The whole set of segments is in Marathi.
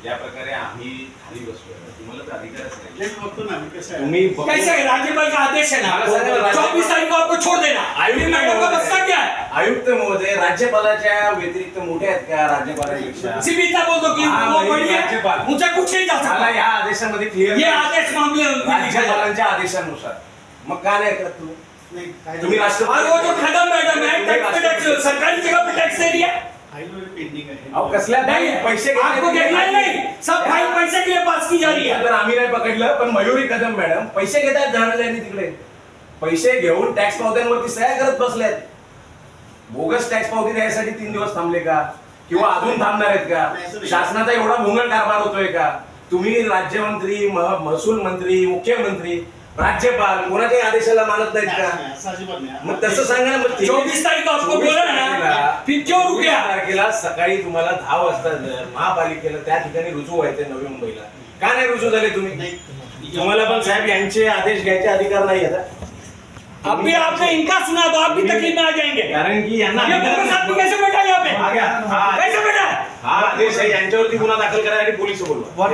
ज्या प्रकारे आम्ही खाली बसतोय तुम्हाला तर अधिकारच नाही। बघतो ना कसं आहे, तुम्ही कैसे है? राज्यपाल का आदेश है ना, 24 तारीख को आपको छोड़ देना। आयुक्त मैडम का मसला क्या है? आयुक्त महोदय राज्यपालाच्या व्यतिरिक्त मोठे आहेत का राज्यपालापेक्षा? सिर्फ इतना बोल दो कि हाँ, वो वही बड़ी है, राज्यपाल। मुझे कुछ नहीं जा मला सकता। या आदेशामध्ये क्लिअर ये आदेश मामले में लिखा है। राज्यपालांच्या आदेशानुसार मग का नाही करत नाही, काय तुम्ही राष्ट्रपती और वो जो खदम मैडम है, टैक्स पे टैक्स, सरकारी जगह पे टैक्स दे रही है। फाईल वगैरे पेंडिंग आहे। अहो कसल्या नहीं, पैसे आपको देखना ही नहीं, सब फाइल पैसे के लिए पास की जा रही है। तर आम्ही नाही पकडलं, पण मयुरी कदम मॅडम पैसे घेतात धनालयाने तिकडे पैसे घेऊन टॅक्स पावत्यांवरती सह्या करत बसल्यात। बोगस टॅक्स पावती द्यायसाठी 3 दिवस थांबले का किंवा अजून थांबणार आहेत का? शासनाचा एवढा भोंगळ कारभार होतोय का? तुम्ही राज्यमंत्री महसूल मंत्री मुख्यमंत्री राज्यपाल कोणाच्याही आदेशाला मानत नाहीत का? असं अजिबात नाही। मग तसं सांगा ना। मग 24 तारीख को आपको बोला ना, फिर क्यों रुक गया? 24 तारखेला सकाळी तुम्हाला 10 वाजता महापालिकेला त्या ठिकाणी रुजू व्हायचे नवी मुंबईला, का नाही रुजू झाले तुम्ही? नाही, तुम्हाला पण साहेब यांचे आदेश घ्यायचे अधिकार नाही आता। अभी आपने इनका सुना तो आप भी तकलीफ में आ जाएंगे। कारण की यांना ये कांग्रेस आदमी कैसे बैठा है यहाँ पे? कैसे बैठा है? हा आदेश आहे यांच्यावरती गुन्हा दाखल करायसाठी पोलीस बोलवा।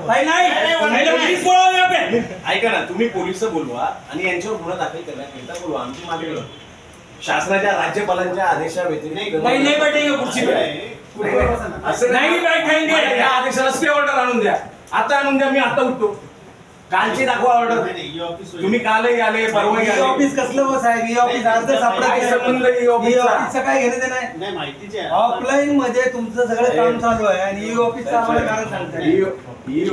भाई नहीं, पुलिस बुलाओ यहाँ पे। ऐका ना, तुम्ही पोलीस बोलवा आणि यांच्यावर गुन्हा दाखल करण्याकरिता बोलवा। आमची मागणी आहे शासनाच्या राज्यपालांच्या आदेशाव्यतिरिक्त भाई नहीं बैठेंगे कुर्सी पे। असं नाही बैठेंगे। या आदेशाला स्टे ऑर्डर आणून द्या, आता आणून द्या। मी आता उठतो, कालची दाखवा ऑर्डर। नाही, नाही, ऑफिस वगैरे- तुम्ही कालही आले परवाही आले। ऑफिस कसलं बस आहे? ई ऑफिस अर्ज सापडा काय संबंध ई ऑफिसचा? ऑफिसचं काय घेणं देणं आहे? नाही, माहितीचे आहे। ऑफलाईन मध्ये तुमचं सगळं काम चालू आहे आणि ई ऑफिसचं आम्हाला कारण सांगताय. ही